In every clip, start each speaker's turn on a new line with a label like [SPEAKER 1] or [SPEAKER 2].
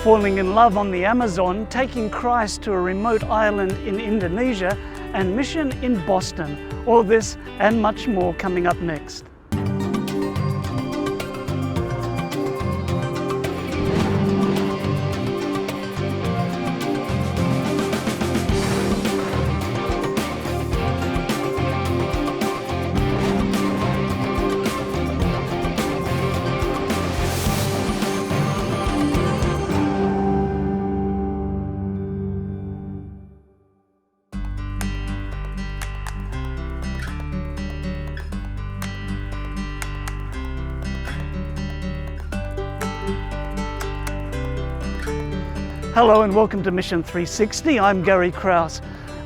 [SPEAKER 1] falling in love on the Amazon, taking Christ to a remote island in Indonesia, and mission in Boston. All this and much more coming up next. Hello and welcome to Mission 360. I'm Gary Krause.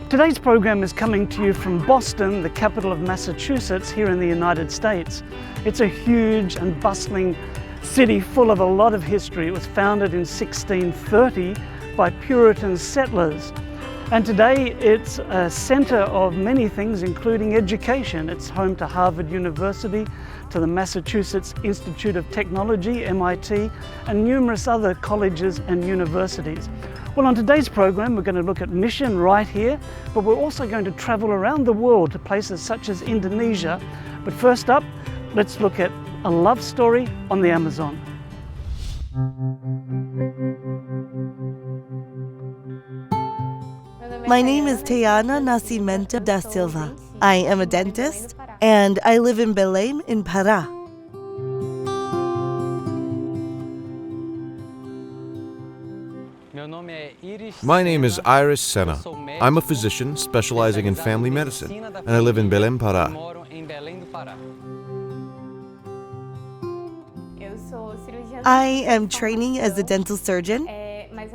[SPEAKER 1] Today's program is coming to you from Boston, the capital of Massachusetts, here in the United States. It's a huge and bustling city full of a lot of history. It was founded in 1630 by Puritan settlers. And today it's a center of many things, including education. It's home to Harvard University, to the Massachusetts Institute of Technology, MIT, and numerous other colleges and universities. Well, on today's program, we're going to look at mission right here, but we're also going to travel around the world to places such as Indonesia. But first up, let's look at a love story on the Amazon.
[SPEAKER 2] My name is Tayana Nascimento da Silva. I am a dentist, and I live in Belém, in Pará.
[SPEAKER 3] My name is Iris Senna. I'm a physician specializing in family medicine, and I live in Belém, Pará.
[SPEAKER 2] I am training as a dental surgeon,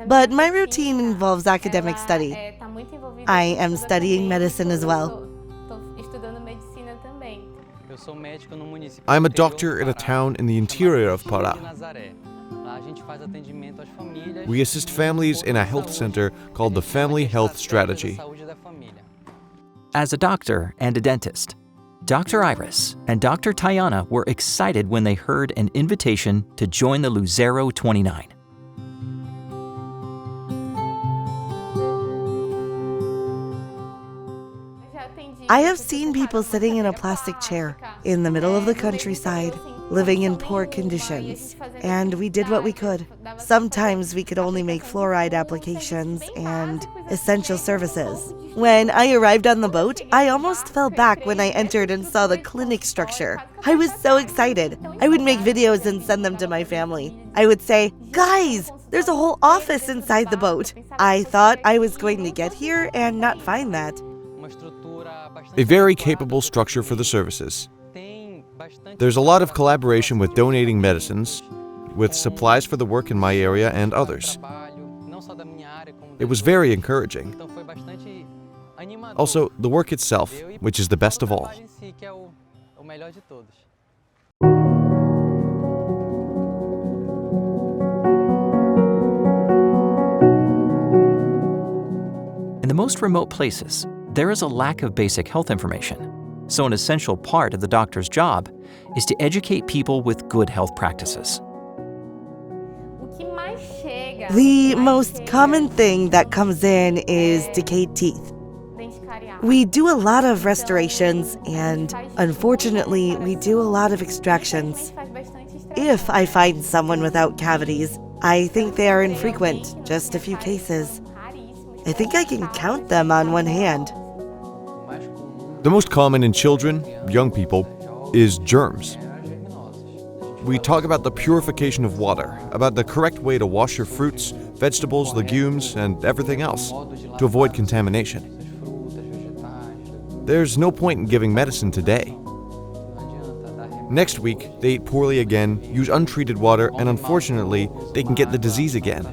[SPEAKER 2] but my routine involves academic study. I am studying medicine as well.
[SPEAKER 3] I'm a doctor in a town in the interior of Pará. We assist families in a health center called the Family Health Strategy.
[SPEAKER 4] As a doctor and a dentist, Dr. Iris and Dr. Tayana were excited when they heard an invitation to join the Lucero 29.
[SPEAKER 2] I have seen people sitting in a plastic chair in the middle of the countryside, living in poor conditions, and we did what we could. Sometimes we could only make fluoride applications and essential services. When I arrived on the boat, I almost fell back when I entered and saw the clinic structure. I was so excited. I would make videos and send them to my family. I would say, "Guys, there's a whole office inside the boat." I thought I was going to get here and not find that.
[SPEAKER 3] A very capable structure for the services. There's a lot of collaboration with donating medicines, with supplies for the work in my area and others. It was very encouraging. Also, the work itself, which is the best of all.
[SPEAKER 4] In the most remote places, there is a lack of basic health information. So an essential part of the doctor's job is to educate people with good health practices.
[SPEAKER 2] The most common thing that comes in is decayed teeth. We do a lot of restorations, and unfortunately, we do a lot of extractions. If I find someone without cavities, I think they are infrequent, just a few cases. I think I can count them on one hand.
[SPEAKER 3] The most common in children, young people, is germs. We talk about the purification of water, about the correct way to wash your fruits, vegetables, legumes, and everything else to avoid contamination. There's no point in giving medicine today. Next week, they eat poorly again, use untreated water, and unfortunately, they can get the disease again.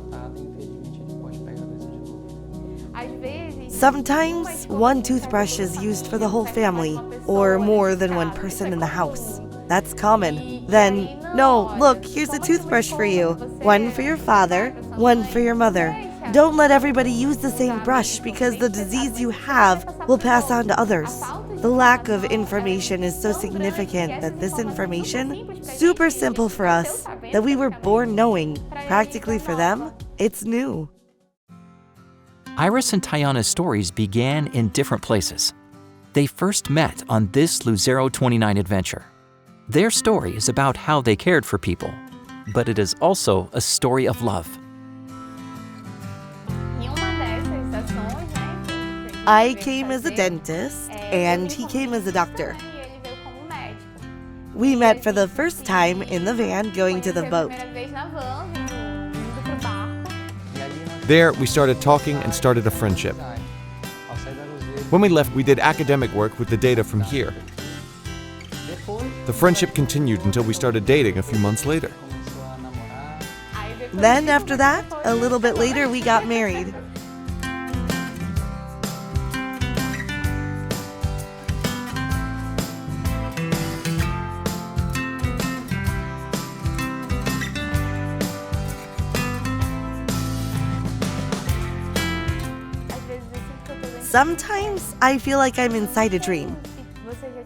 [SPEAKER 2] Sometimes one toothbrush is used for the whole family, or more than one person in the house. That's common. Then, no, look, here's a toothbrush for you. One for your father, one for your mother. Don't let everybody use the same brush because the disease you have will pass on to others. The lack of information is so significant that this information, super simple for us, that we were born knowing, practically for them, It's new.
[SPEAKER 4] Iris and Tayana's stories began in different places. They first met on this Lucero 29 adventure. Their story is about how they cared for people, but it is also a story of love.
[SPEAKER 2] I came as a dentist, and he came as a doctor. We met for the first time in the van going to the boat.
[SPEAKER 3] There, we started talking and started a friendship. When we left, we did academic work with the data from here. The friendship continued until we started dating a few months later.
[SPEAKER 2] Then after that, a little bit later, we got married. Sometimes I feel like I'm inside a dream.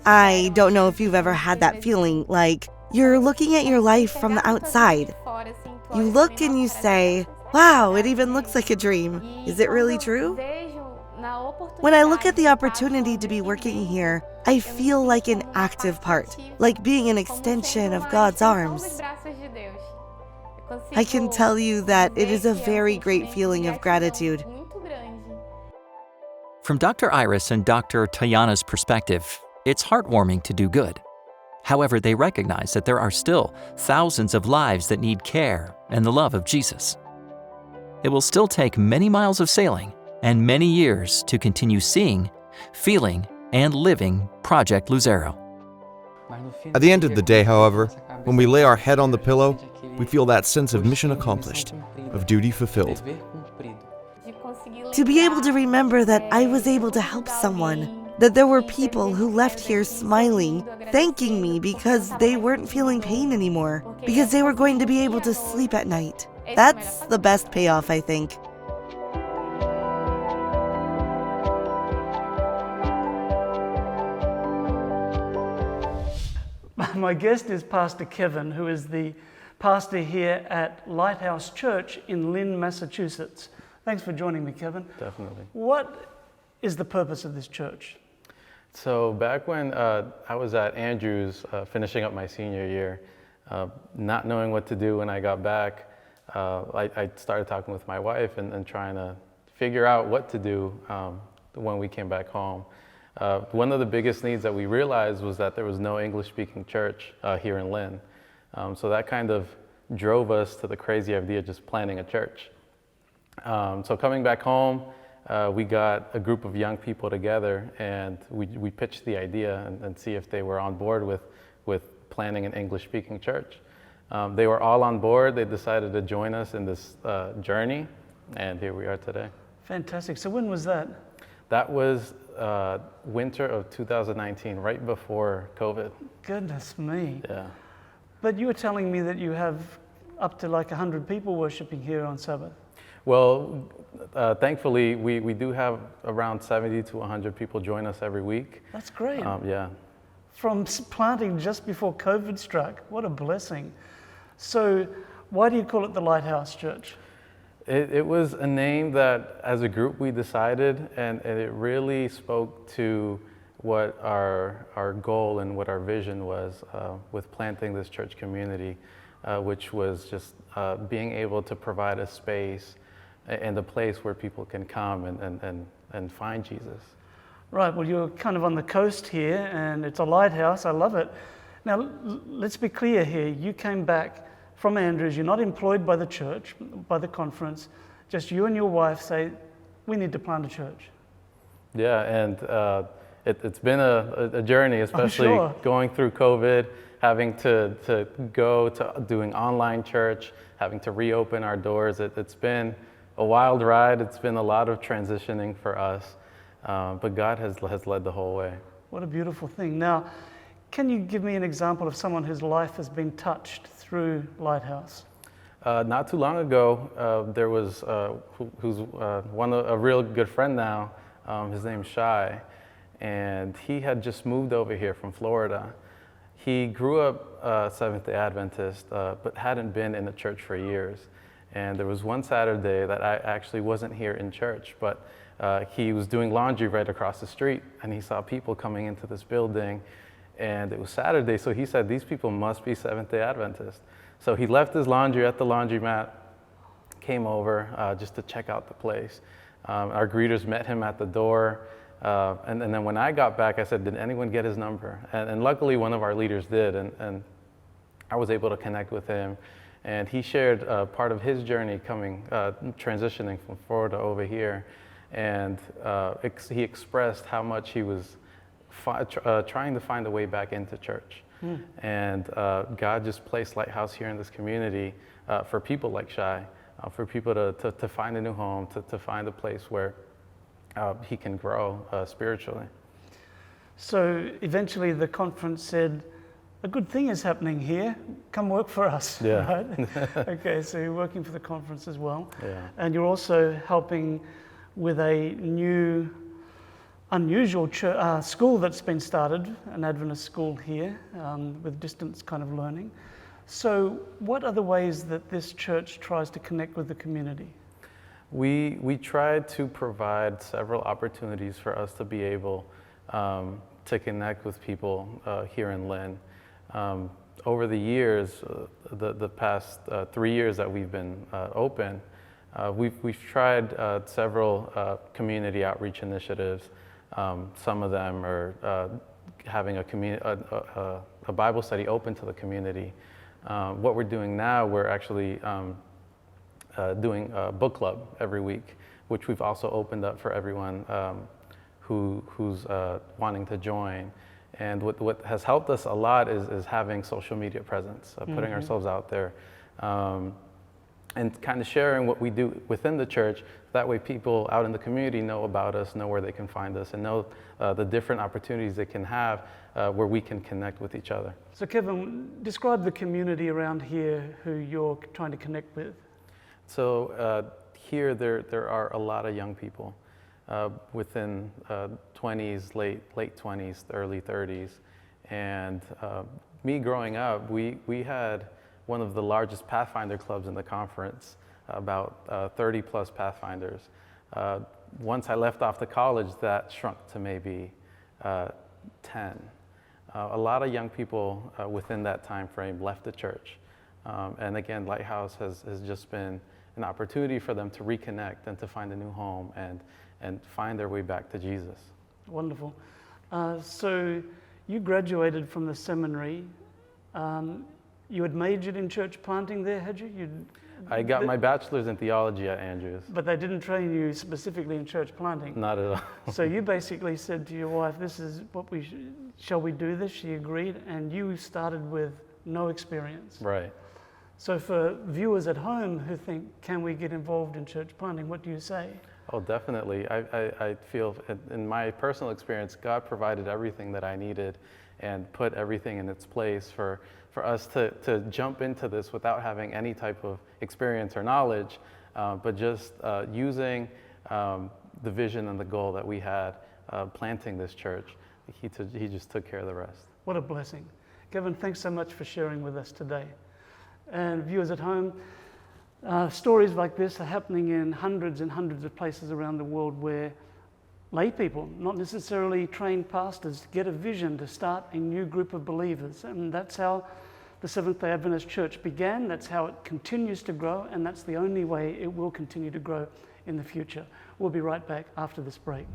[SPEAKER 2] I don't know if you've ever had that feeling, like you're looking at your life from the outside. You look and you say, wow, it even looks like a dream. Is it really true? When I look at the opportunity to be working here, I feel like an active part, like being an extension of God's arms. I can tell you that it is a very great feeling of gratitude.
[SPEAKER 4] From Dr. Iris and Dr. Tayana's perspective, it's heartwarming to do good. However, they recognize that there are still thousands of lives that need care and the love of Jesus. It will still take many miles of sailing and many years to continue seeing, feeling, and living Project Lucero.
[SPEAKER 3] At the end of the day, however, when we lay our head on the pillow, we feel that sense of mission accomplished, of duty fulfilled.
[SPEAKER 2] To be able to remember that I was able to help someone, that there were people who left here smiling, thanking me because they weren't feeling pain anymore, because they were going to be able to sleep at night. That's the best payoff, I think.
[SPEAKER 1] My guest is Pastor Kevin, who is the pastor here at Lighthouse Church in Lynn, Massachusetts. Thanks for joining me, Kevin.
[SPEAKER 5] Definitely.
[SPEAKER 1] What is the purpose of this church?
[SPEAKER 5] So back when I was at Andrews finishing up my senior year, not knowing what to do when I got back, I started talking with my wife and trying to figure out what to do when we came back home. One of the biggest needs that we realized was that there was no English-speaking church here in Lynn. So that kind of drove us to the crazy idea of just planning a church. So coming back home, we got a group of young people together and we pitched the idea and see if they were on board with planning an English-speaking church. They were all on board. They decided to join us in this journey, and here we are today.
[SPEAKER 1] Fantastic. So when was that?
[SPEAKER 5] That was winter of 2019, right before COVID.
[SPEAKER 1] Goodness me.
[SPEAKER 5] Yeah.
[SPEAKER 1] But you were telling me that you have up to like 100 people worshiping here on Sabbath.
[SPEAKER 5] Well, thankfully, we do have around 70 to 100 people join us every week.
[SPEAKER 1] That's great.
[SPEAKER 5] Yeah.
[SPEAKER 1] From planting just before COVID struck, what a blessing. So why do you call it the Lighthouse Church?
[SPEAKER 5] It was a name that, as a group, we decided, and it really spoke to what our goal and what our vision was with planting this church community, which was just being able to provide a space and a place where people can come and find Jesus.
[SPEAKER 1] Right, well, you're kind of on the coast here, and it's a lighthouse. I love it. Now, let's be clear here. You came back from Andrews. You're not employed by the church, by the conference. Just you and your wife say, we need to plant a church.
[SPEAKER 5] Yeah, and it's been a journey, especially going through COVID, having to go to doing online church, having to reopen our doors. It's been a wild ride. It's been a lot of transitioning for us, but God has led the whole way.
[SPEAKER 1] What a beautiful thing. Now, can you give me an example of someone whose life has been touched through Lighthouse?
[SPEAKER 5] Not too long ago, there was who's a real good friend now. His name's Shai, and he had just moved over here from Florida. He grew up Seventh-day Adventist, but hadn't been in the church for years. And there was one Saturday that I actually wasn't here in church, but he was doing laundry right across the street, and he saw people coming into this building, and it was Saturday, so he said, these people must be Seventh-day Adventists. So he left his laundry at the laundromat, came over just to check out the place. Our greeters met him at the door, and then when I got back, I said, did anyone get his number? And luckily, one of our leaders did, and I was able to connect with him. And he shared part of his journey coming, transitioning from Florida over here. And he expressed how much he was trying to find a way back into church. And God just placed Lighthouse here in this community for people like Shai, for people to find a new home, to find a place where he can grow spiritually.
[SPEAKER 1] So eventually the conference said, a good thing is happening here, come work for us,
[SPEAKER 5] Yeah.
[SPEAKER 1] right? Okay, so you're working for the conference as well.
[SPEAKER 5] Yeah.
[SPEAKER 1] And you're also helping with a new, unusual school that's been started, an Adventist school here, with distance kind of learning. So what are the ways that this church tries to connect with the community?
[SPEAKER 5] We tried to provide several opportunities for us to be able to connect with people here in Lynn. Over the years, the past 3 years that we've been open, we've tried several community outreach initiatives. Some of them are having a Bible study open to the community. What we're doing now, we're actually doing a book club every week, which we've also opened up for everyone who's wanting to join. And what has helped us a lot is having social media presence, putting ourselves out there, and kind of sharing what we do within the church. That way people out in the community know about us, know where they can find us, and know the different opportunities they can have where we can connect with each other.
[SPEAKER 1] So Kevin, describe the community around here who you're trying to connect with.
[SPEAKER 5] So here there are a lot of young people within 20s, late 20s, early 30s. And me growing up, we had one of the largest Pathfinder clubs in the conference, about 30 plus Pathfinders. Once I left off to college, that shrunk to maybe 10. A lot of young people within that time frame left the church. And again, Lighthouse has just been an opportunity for them to reconnect and to find a new home and find their way back to Jesus.
[SPEAKER 1] Wonderful. So you graduated from the seminary. You had majored in church planting there, had you?
[SPEAKER 5] I got my bachelor's in theology at Andrews.
[SPEAKER 1] But they didn't train you specifically in church planting.
[SPEAKER 5] Not at all.
[SPEAKER 1] So you basically said to your wife, this is what shall we do this? She agreed, and you started with no experience.
[SPEAKER 5] Right.
[SPEAKER 1] So for viewers at home who think, can we get involved in church planting, what do you say?
[SPEAKER 5] Oh, definitely. I feel, in my personal experience, God provided everything that I needed and put everything in its place for us to jump into this without having any type of experience or knowledge, but just using the vision and the goal that we had planting this church. He just took care of the rest.
[SPEAKER 1] What a blessing. Kevin, thanks so much for sharing with us today. And viewers at home, stories like this are happening in hundreds and hundreds of places around the world where lay people, not necessarily trained pastors, get a vision to start a new group of believers. And that's how the Seventh-day Adventist Church began, that's how it continues to grow, and that's the only way it will continue to grow in the future. We'll be right back after this break.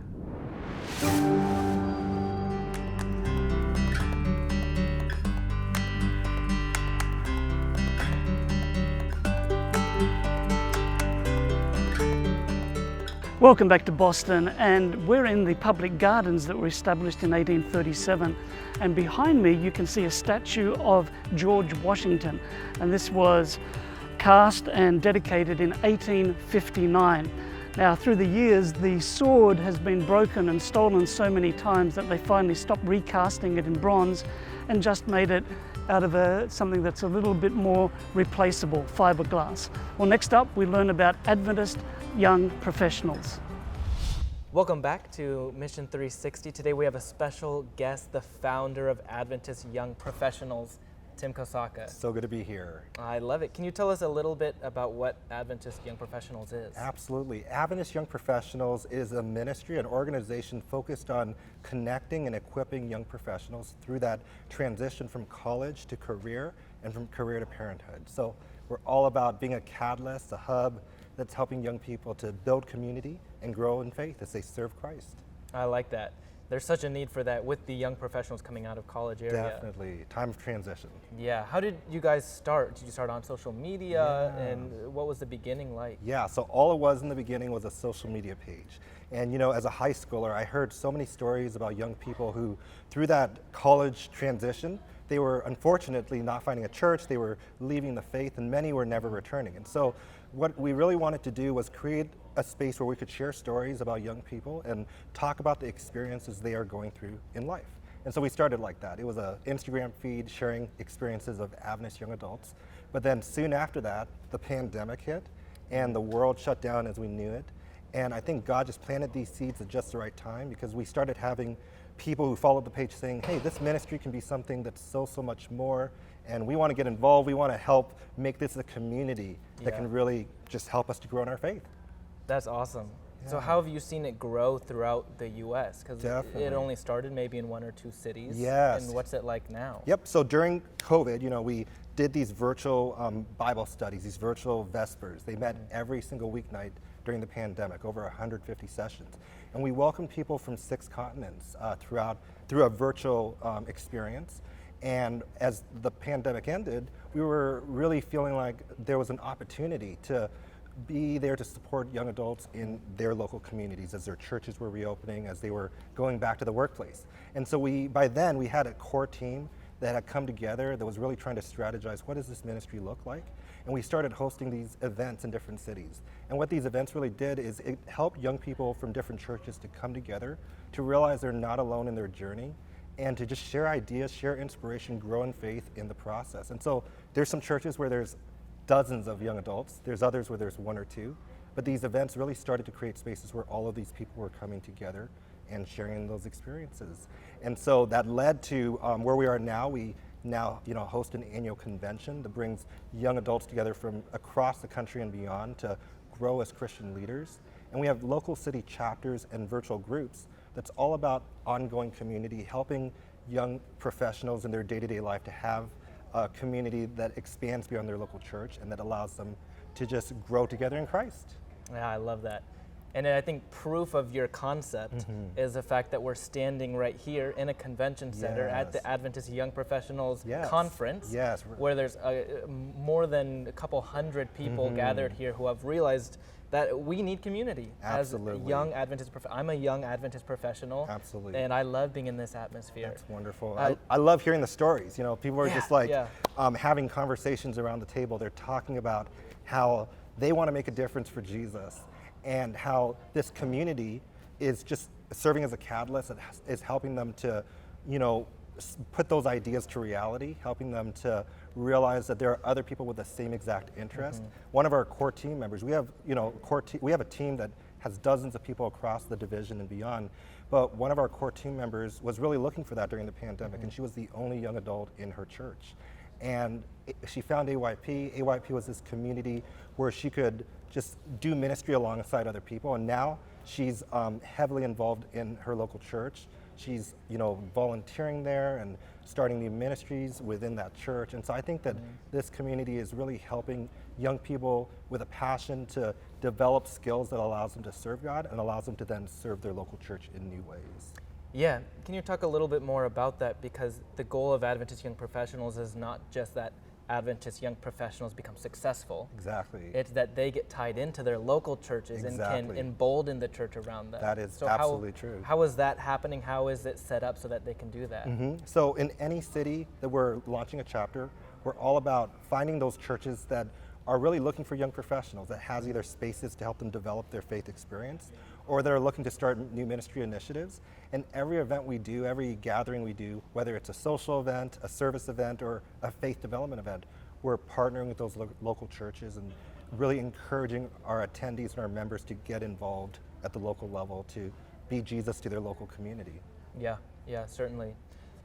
[SPEAKER 1] Welcome back to Boston, and we're in the public gardens that were established in 1837. And behind me you can see a statue of George Washington, and this was cast and dedicated in 1859. Now, through the years, the sword has been broken and stolen so many times that they finally stopped recasting it in bronze and just made it out of something that's a little bit more replaceable, fiberglass. Well, next up we learn about Adventist young professionals.
[SPEAKER 6] Welcome back to Mission 360. Today we have a special guest, the founder of Adventist Young Professionals. Tim Kosaka.
[SPEAKER 7] So good to be here.
[SPEAKER 6] I love it. Can you tell us a little bit about what Adventist Young Professionals is?
[SPEAKER 7] Absolutely. Adventist Young Professionals is a ministry, an organization focused on connecting and equipping young professionals through that transition from college to career and from career to parenthood. So we're all about being a catalyst, a hub that's helping young people to build community and grow in faith as they serve Christ.
[SPEAKER 6] I like that. There's such a need for that with the young professionals coming out of college area.
[SPEAKER 7] Definitely. Time of transition.
[SPEAKER 6] Yeah. How did you guys start? Did you start on social media? And what was the beginning like?
[SPEAKER 7] Yeah, so all it was in the beginning was a social media page. And you know, as a high schooler, I heard so many stories about young people who, through that college transition, they were unfortunately not finding a church, they were leaving the faith, and many were never returning. And so what we really wanted to do was create a space where we could share stories about young people and talk about the experiences they are going through in life. And so we started like that. It was an Instagram feed sharing experiences of Adventist young adults. But then soon after that, the pandemic hit and the world shut down as we knew it. And I think God just planted these seeds at just the right time, because we started having people who followed the page saying, hey, this ministry can be something that's so much more, and we want to get involved. We want to help make this a community that can really just help us to grow in our faith.
[SPEAKER 6] That's awesome.
[SPEAKER 7] Yeah.
[SPEAKER 6] So how have you seen it grow throughout the U.S.? Because
[SPEAKER 7] Definitely.
[SPEAKER 6] it only started maybe in 1 or 2 cities.
[SPEAKER 7] Yes.
[SPEAKER 6] And what's it like now?
[SPEAKER 7] Yep, so during COVID, you know, we did these virtual Bible studies, these virtual Vespers. They met every single weeknight during the pandemic, over 150 sessions. And we welcomed people from 6 continents through a virtual experience. And as the pandemic ended, we were really feeling like there was an opportunity to be there to support young adults in their local communities as their churches were reopening, as they were going back to the workplace. And so by then we had a core team that had come together that was really trying to strategize, what does this ministry look like? And we started hosting these events in different cities. And what these events really did is it helped young people from different churches to come together, to realize they're not alone in their journey, and to just share ideas, share inspiration, grow in faith in the process. And so there's some churches where there's dozens of young adults, there's others where there's 1 or 2, but these events really started to create spaces where all of these people were coming together and sharing those experiences. And so that led to where we are now. We now host an annual convention that brings young adults together from across the country and beyond to grow as Christian leaders. And we have local city chapters and virtual groups that's all about ongoing community, helping young professionals in their day-to-day life to have a community that expands beyond their local church and that allows them to just grow together in Christ.
[SPEAKER 6] Yeah, I love that. And I think proof of your concept is the fact that we're standing right here in a convention center at the Adventist Young Professionals Conference, where there's more than a couple hundred people gathered here who have realized that we need community.
[SPEAKER 7] Absolutely.
[SPEAKER 6] As a young Adventist I'm a young Adventist professional.
[SPEAKER 7] Absolutely.
[SPEAKER 6] And I love being in this atmosphere.
[SPEAKER 7] That's wonderful. I love hearing the stories. You know, people are just like having conversations around the table. They're talking about how they want to make a difference for Jesus, and how this community is just serving as a catalyst that is helping them to, put those ideas to reality, helping them to realize that there are other people with the same exact interest. One of our core team members, we have a team that has dozens of people across the division and beyond, but one of our core team members was really looking for that during the pandemic, and she was the only young adult in her church. And she found AYP. AYP was this community where she could just do ministry alongside other people. And now she's heavily involved in her local church. She's, volunteering there and starting new ministries within that church. And so I think that this community is really helping young people with a passion to develop skills that allows them to serve God and allows them to then serve their local church in new ways.
[SPEAKER 6] Yeah, can you talk a little bit more about that? Because the goal of Adventist Young Professionals is not just that Adventist Young Professionals become successful.
[SPEAKER 7] Exactly.
[SPEAKER 6] It's that they get tied into their local churches and can embolden the church around them.
[SPEAKER 7] That is absolutely true.
[SPEAKER 6] How is that happening? How is it set up so that they can do that?
[SPEAKER 7] So in any city that we're launching a chapter, we're all about finding those churches that are really looking for young professionals, that has either spaces to help them develop their faith experience, or that are looking to start new ministry initiatives. And every event we do, every gathering we do, whether it's a social event, a service event, or a faith development event, we're partnering with those local churches and really encouraging our attendees and our members to get involved at the local level to be Jesus to their local community.
[SPEAKER 6] Yeah, certainly.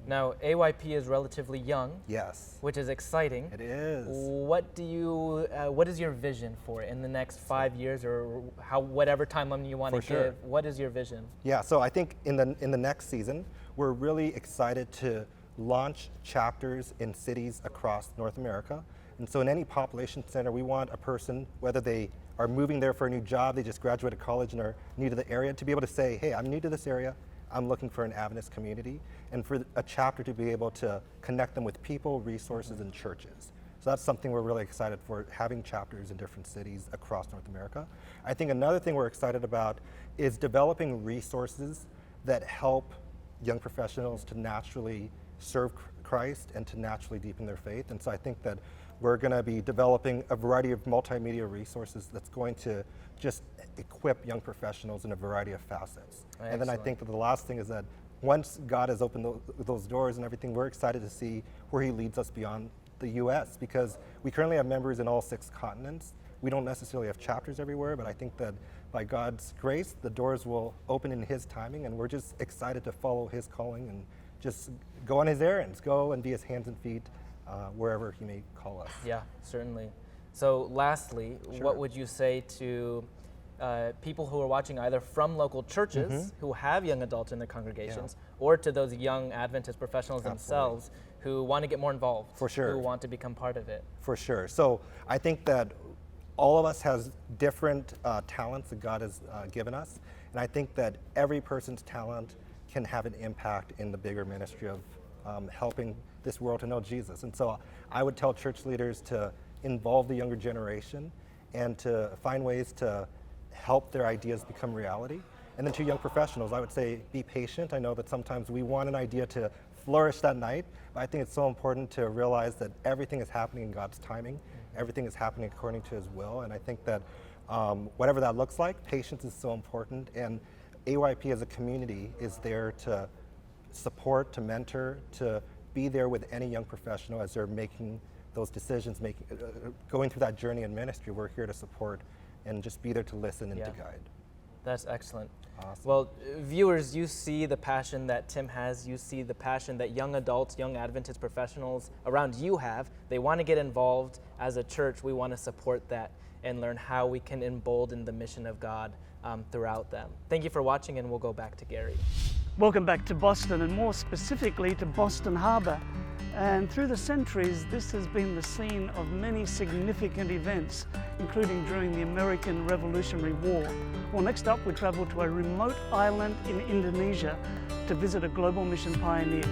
[SPEAKER 6] Now, AYP is relatively young.
[SPEAKER 7] Yes.
[SPEAKER 6] Which is exciting.
[SPEAKER 7] It is.
[SPEAKER 6] What is your vision for it in the next 5 years, or whatever timeline you want to give? What is your vision?
[SPEAKER 7] Yeah, so I think in the next season, we're really excited to launch chapters in cities across North America. And so in any population center, we want a person, whether they are moving there for a new job, they just graduated college and are new to the area, to be able to say, hey, I'm new to this area, I'm looking for an Adventist community, and for a chapter to be able to connect them with people, resources, and churches. So that's something we're really excited for, having chapters in different cities across North America. I think another thing we're excited about is developing resources that help young professionals to naturally serve Christ and to naturally deepen their faith. And so I think that we're going to be developing a variety of multimedia resources that's going to just equip young professionals in a variety of facets.
[SPEAKER 6] Excellent.
[SPEAKER 7] And then I think that the last thing is that once God has opened those doors and everything, we're excited to see where he leads us beyond the US, because we currently have members in all 6 continents. We don't necessarily have chapters everywhere, but I think that by God's grace, the doors will open in his timing, and we're just excited to follow his calling and just go on his errands, go and be his hands and feet wherever he may call us.
[SPEAKER 6] Yeah, certainly. So lastly, what would you say to people who are watching either from local churches who have young adults in their congregations, or to those young Adventist professionals themselves who want to get more involved, who want to become part of it?
[SPEAKER 7] For sure. So I think that all of us has different talents that God has given us, and I think that every person's talent can have an impact in the bigger ministry of helping this world to know Jesus. And so I would tell church leaders to involve the younger generation and to find ways to help their ideas become reality. And then to young professionals, I would say be patient. I know that sometimes we want an idea to flourish that night, but I think it's so important to realize that everything is happening in God's timing. Everything is happening according to his will. And I think that whatever that looks like, patience is so important. And AYP as a community is there to support, to mentor, to be there with any young professional as they're making those decisions, going through that journey in ministry. We're here to support and just be there to listen and to guide.
[SPEAKER 6] That's excellent.
[SPEAKER 7] Awesome.
[SPEAKER 6] Well, viewers, you see the passion that Tim has. You see the passion that young adults, young Adventist professionals around you have. They want to get involved. As a church, we want to support that and learn how we can embolden the mission of God throughout them. Thank you for watching, and we'll go back to Gary.
[SPEAKER 1] Welcome back to Boston, and more specifically to Boston Harbor. And through the centuries, this has been the scene of many significant events, including during the American Revolutionary War. Well, next up, we travel to a remote island in Indonesia to visit a global mission pioneer.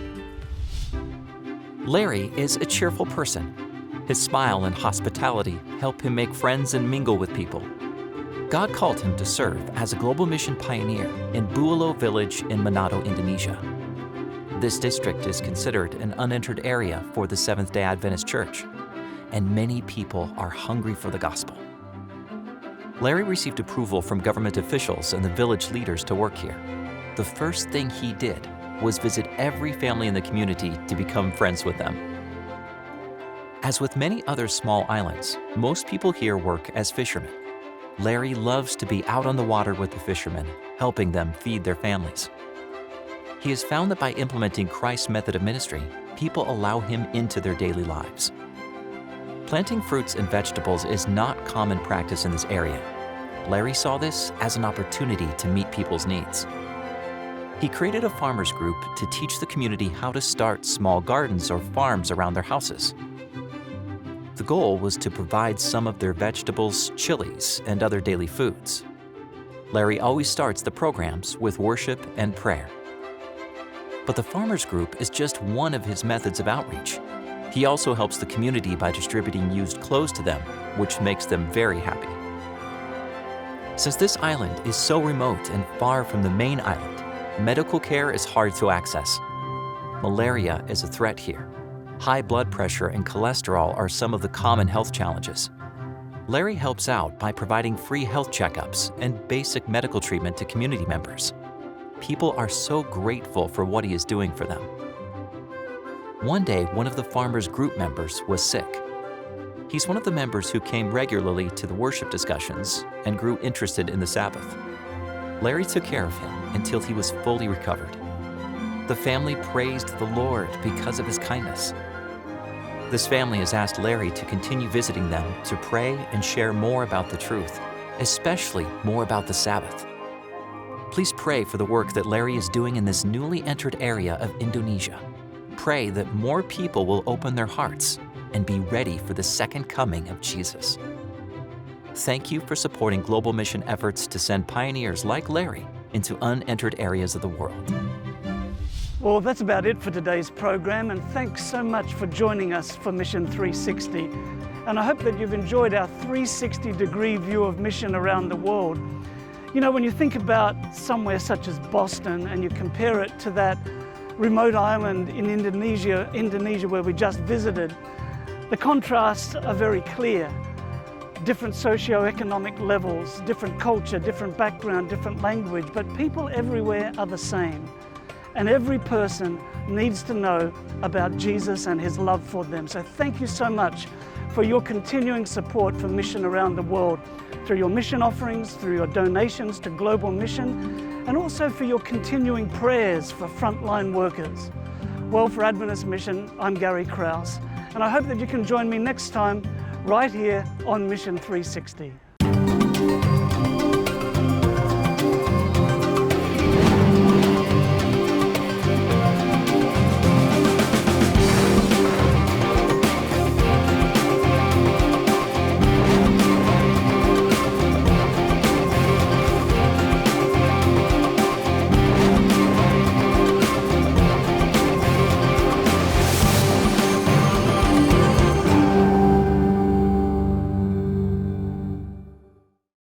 [SPEAKER 4] Larry is a cheerful person. His smile and hospitality help him make friends and mingle with people. God called him to serve as a global mission pioneer in Bualo village in Manado, Indonesia. This district is considered an unentered area for the Seventh-day Adventist Church, and many people are hungry for the gospel. Larry received approval from government officials and the village leaders to work here. The first thing he did was visit every family in the community to become friends with them. As with many other small islands, most people here work as fishermen. Larry loves to be out on the water with the fishermen, helping them feed their families. He has found that by implementing Christ's method of ministry, people allow him into their daily lives. Planting fruits and vegetables is not common practice in this area. Larry saw this as an opportunity to meet people's needs. He created a farmers group to teach the community how to start small gardens or farms around their houses. The goal was to provide some of their vegetables, chilies, and other daily foods. Larry always starts the programs with worship and prayer. But the farmers group is just one of his methods of outreach. He also helps the community by distributing used clothes to them, which makes them very happy. Since this island is so remote and far from the main island, medical care is hard to access. Malaria is a threat here. High blood pressure and cholesterol are some of the common health challenges. Larry helps out by providing free health checkups and basic medical treatment to community members. People are so grateful for what he is doing for them. One day, one of the farmers' group members was sick. He's one of the members who came regularly to the worship discussions and grew interested in the Sabbath. Larry took care of him until he was fully recovered. The family praised the Lord because of his kindness. This family has asked Larry to continue visiting them to pray and share more about the truth, especially more about the Sabbath. Please pray for the work that Larry is doing in this newly entered area of Indonesia. Pray that more people will open their hearts and be ready for the second coming of Jesus. Thank you for supporting global mission efforts to send pioneers like Larry into unentered areas of the world.
[SPEAKER 1] Well, that's about it for today's program, and thanks so much for joining us for Mission 360. And I hope that you've enjoyed our 360-degree view of mission around the world. You know, when you think about somewhere such as Boston and you compare it to that remote island in Indonesia where we just visited, the contrasts are very clear. Different socio-economic levels, different culture, different background, different language, but people everywhere are the same. And every person needs to know about Jesus and his love for them. So thank you so much for your continuing support for mission around the world, through your mission offerings, through your donations to Global Mission, and also for your continuing prayers for frontline workers. Well, for Adventist Mission, I'm Gary Krause, and I hope that you can join me next time right here on Mission 360.